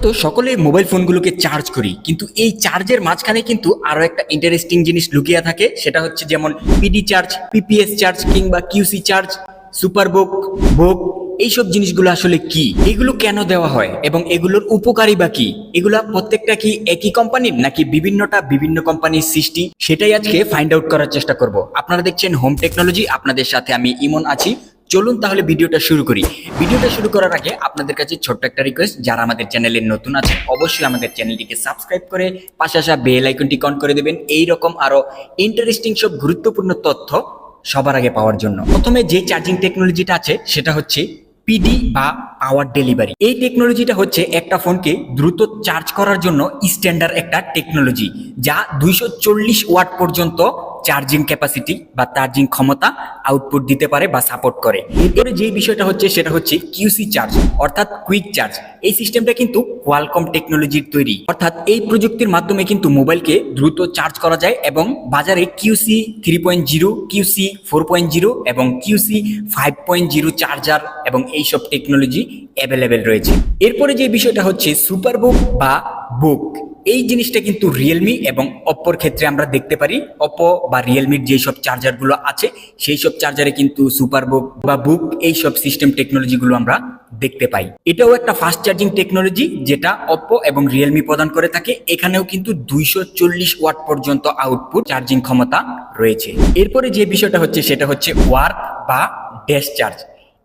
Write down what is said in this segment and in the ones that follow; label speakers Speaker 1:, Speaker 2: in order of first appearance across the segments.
Speaker 1: তো সকলেই mobile ফোনগুলোকে charge করি, কিন্তু এই চার্জের মাঝখানে কিন্তু আরো একটা ইন্টারেস্টিং জিনিস লুকিয়ে থাকে। সেটা হচ্ছে যেমন পিডি চার্জ, পিপিএস চার্জ কিংবা কিউসি চার্জ, সুপার বুক, বুক, এইসব জিনিসগুলো আসলে কি, এগুলো কেন দেওয়া হয় এবং এগুলোর উপকারী বা কি, এগুলা প্রত্যেকটা কি একই কোম্পানির নাকি বিভিন্ন কোম্পানির সৃষ্টি, সেটাই আজকে ফাইন্ড আউট করার চেষ্টা করব। আপনারা দেখছেন হোম টেকনোলজি, আপনাদের সাথে আমি ইমন আছি। চলুন তাহলে ভিডিওটা শুরু করি। ভিডিওটা শুরু করার আগে আপনাদের কাছে ছোট্ট একটা রিকোয়েস্ট, যারা আমাদের চ্যানেলে নতুন আছেন অবশ্যই আমাদের চ্যানেলটিকে সাবস্ক্রাইব করে পাশে আসা বেল আইকনটি অন করে দেবেন, এইরকম আরো ইন্টারেস্টিং সব গুরুত্বপূর্ণ তথ্য সবার আগে পাওয়ার জন্য। প্রথমে যে চার্জিং টেকনোলজিটা আছে সেটা হচ্ছে পিডি বা পাওয়ার ডেলিভারি। এই টেকনোলজিটা হচ্ছে একটা ফোনকে দ্রুত চার্জ করার জন্য স্ট্যান্ডার্ড একটা টেকনোলজি, যা 240 ওয়াট পর্যন্ত চার্জিং ক্যাপাসিটি বা চার্জিং ক্ষমতা আউটপুট দিতে পারে বা সাপোর্ট করে। এরপরে যে বিষয়টা হচ্ছে সেটা হচ্ছে কিউসি চার্জ অর্থাৎ কুইক চার্জ। এই সিস্টেমটা কিন্তু কোয়ালকম টেকনোলজির তৈরি, অর্থাৎ এই প্রযুক্তির মাধ্যমে কিন্তু মোবাইলকে দ্রুত চার্জ করা যায় এবং বাজারে কিউসি 3.0, কিউসি 4.0 এবং কিউসি 5.0 চার্জার এবং এইসব টেকনোলজি অ্যাভেলেবেল রয়েছে। এরপরে যে বিষয়টা হচ্ছে সুপার বুক বা বুক। এই জিনিসটা কিন্তু রিয়েলমি এবং অপ্পোর ক্ষেত্রে আমরা দেখতে পারি। অপ্পো বা রিয়েলমির যেসব চার্জারগুলো আছে সেই সব চার্জারে কিন্তু সুপার বুক বা বুক এইসব সিস্টেম টেকনোলজিগুলো আমরা দেখতে পাই। এটাও একটা ফাস্ট চার্জিং টেকনোলজি যেটা অপ্পো এবং রিয়েলমি প্রদান করে থাকে। এখানেও কিন্তু 240 ওয়াট পর্যন্ত আউটপুট চার্জিং ক্ষমতা রয়েছে। এরপরে যে বিষয়টা হচ্ছে সেটা হচ্ছে ওয়ার্ক বা ড্যাশ চার্জ।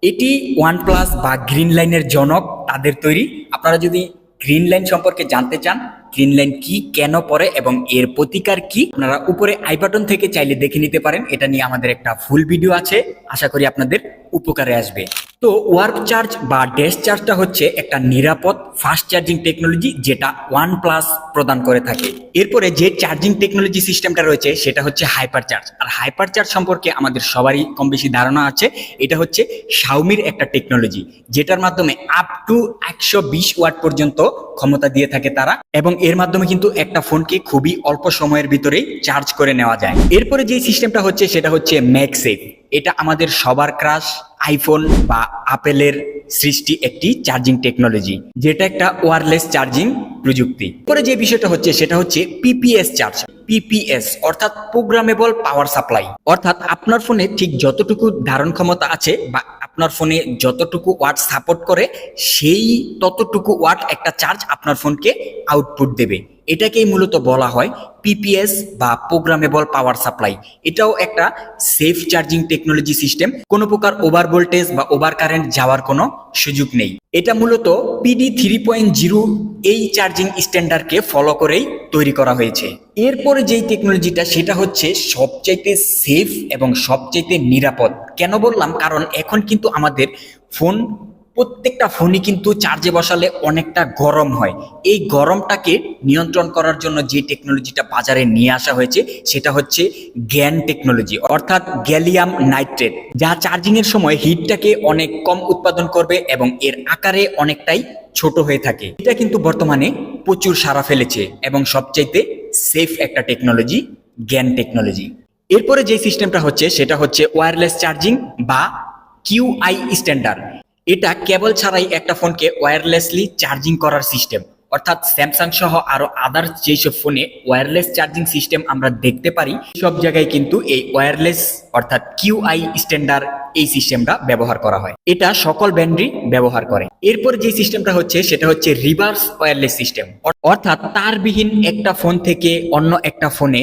Speaker 1: এটি ওয়ানপ্লাস বা গ্রিন লাইনের জনক, তাদের তৈরি। আপনারা যদি গ্রিন লাইন সম্পর্কে জানতে চান, গ্রিন লাইন কি, কেন পড়ে এবং এর প্রতিকার কি, আপনারা উপরে আই বাটন থেকে চাইলে দেখে নিতে পারেন। এটা নিয়ে আমাদের একটা ফুল ভিডিও আছে, আশা করি আপনাদের উপকারে আসবে। তো ওয়ার্ক চার্জ বা ড্যাশ চার্জটা হচ্ছে একটা নিরাপদ ফাস্ট চার্জিং টেকনোলজি যেটা ওয়ানপ্লাস প্রদান করে থাকে। এরপরে যে চার্জিং টেকনোলজি সিস্টেমটা রয়েছে সেটা হচ্ছে হাইপার চার্জ। আর হাইপার চার্জ সম্পর্কে আমাদের সবারই কম বেশি ধারণা আছে। এটা হচ্ছে শাওমির একটা টেকনোলজি, যেটার মাধ্যমে আপ টু 120 ওয়াট পর্যন্ত ক্ষমতা দিয়ে থাকে তারা, এবং এর মাধ্যমে কিন্তু একটা ফোনকে খুবই অল্প সময়ের ভিতরেই চার্জ করে নেওয়া যায়। এরপরে যে সিস্টেমটা হচ্ছে সেটা হচ্ছে ম্যাগসেফ। এটা আমাদের সবার ক্রাশ আইফোন বা আপেলের সৃষ্টি একটি চার্জিং টেকনোলজি, যেটা একটা ওয়্যারলেস চার্জিং প্রযুক্তি। পরে যে বিষয়টা হচ্ছে সেটা হচ্ছে পিপিএস চার্জ। পিপিএস অর্থাৎ প্রোগ্রামেবল পাওয়ার সাপ্লাই, অর্থাৎ আপনার ফোনে ঠিক যতটুকু ধারণ ক্ষমতা আছে বা আপনার ফোনে যতটুকু ওয়াট সাপোর্ট করে সেই ততটুকু ওয়াট একটা চার্জ আপনার ফোনকে আউটপুট দেবে। এটাকেই মূলত বলা হয় পিপিএস বা প্রোগ্রামেবল পাওয়ার সাপ্লাই। এটাও একটা সেফ চার্জিং টেকনোলজি সিস্টেম। কোনো প্রকার ওভার ভোল্টেজ বা ওভার কারেন্ট যাওয়ার কোনো সুযোগ নেই। এটা মূলত পিডি 3.0 এই চার্জিং স্ট্যান্ডার্ডকে ফলো করেই তৈরি করা হয়েছে। এরপরে যেই টেকনোলজিটা সেটা হচ্ছে সবচাইতে সেফ এবং সবচাইতে নিরাপদ। কেন বললাম? কারণ এখন কিন্তু আমাদের ফোন, প্রত্যেকটা ফোনই কিন্তু চার্জে বসালে অনেকটা গরম হয়। এই গরমটাকে নিয়ন্ত্রণ করার জন্য যে টেকনোলজিটা বাজারে নিয়ে আসা হয়েছে সেটা হচ্ছে গ্যান টেকনোলজি, অর্থাৎ গ্যালিয়াম নাইট্রেট, যা চার্জিং এর সময় হিটটাকে অনেক কম উৎপাদন করবে এবং এর আকারে অনেকটাই ছোট হয়ে থাকে। এটা কিন্তু বর্তমানে প্রচুর সাড়া ফেলেছে এবং সবচাইতে সেফ একটা টেকনোলজি গ্যান টেকনোলজি। এরপরে যে সিস্টেমটা হচ্ছে সেটা হচ্ছে ওয়্যারলেস চার্জিং বা কিউআই স্ট্যান্ডার্ড। এটা কেবল ছাড়াই একটা ফোনকে ওয়্যারলেসলি চার্জিং করার সিস্টেম, অর্থাৎ স্যামসাং সহ আরো আদার্স যেসব ফোনে ওয়্যারলেস চার্জিং সিস্টেম আমরা দেখতে পারি সব জায়গায় কিন্তু এই ওয়্যারলেস অর্থাৎ কিউআই স্ট্যান্ডার্ড এই সিস্টেমটা ব্যবহার করা হয়। এটা সকল ব্র্যান্ডই ব্যবহার করে। এরপর যে সিস্টেমটা হচ্ছে সেটা হচ্ছে রিভার্স ওয়্যারলেস সিস্টেম, অর্থাৎ তারবিহীন একটা ফোন থেকে অন্য একটা ফোনে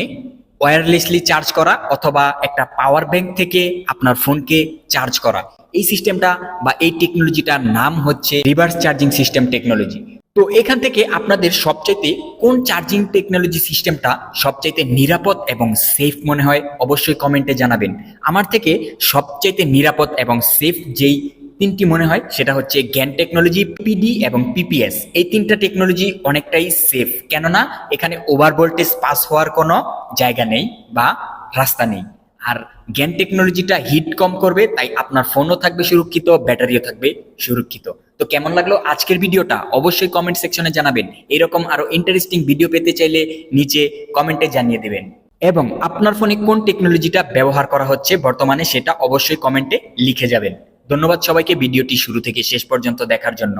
Speaker 1: ওয়্যারলেসলি চার্জ করা অথবা একটা পাওয়ার ব্যাংক থেকে আপনার ফোনকে চার্জ করা। এই সিস্টেমটা বা এই টেকনোলজিটার নাম হচ্ছে রিভার্স চার্জিং সিস্টেম টেকনোলজি। তো এখান থেকে আপনাদের সবচাইতে কোন চার্জিং টেকনোলজি সিস্টেমটা সবচাইতে নিরাপদ এবং সেফ মনে হয় অবশ্যই কমেন্টে জানাবেন। আমার থেকে সবচাইতে নিরাপদ এবং সেফ যেই তিনটি মনে হয় সেটা হচ্ছে গ্যান টেকনোলজি, পিডি এবং পিপিএস। এই তিনটা টেকনোলজি অনেকটাই সেফ, কেননা এখানে ওভার ভোল্টেজ পাস হওয়ার কোনো জায়গা নেই বা রাস্তা নেই। আর গ্যান টেকনোলজিটা হিট কম করবে, তাই আপনার ফোনও থাকবে সুরক্ষিত, ব্যাটারিও থাকবে সুরক্ষিত। তো কেমন লাগলো আজকের ভিডিওটা অবশ্যই কমেন্ট সেকশনে জানাবেন। এরকম আরো ইন্টারেস্টিং ভিডিও পেতে চাইলে নিচে কমেন্টে জানিয়ে দেবেন, এবং আপনার ফোনে কোন টেকনোলজিটা ব্যবহার করা হচ্ছে বর্তমানে সেটা অবশ্যই কমেন্টে লিখে যাবেন। ধন্যবাদ সবাইকে ভিডিওটি শুরু থেকে শেষ পর্যন্ত দেখার জন্য।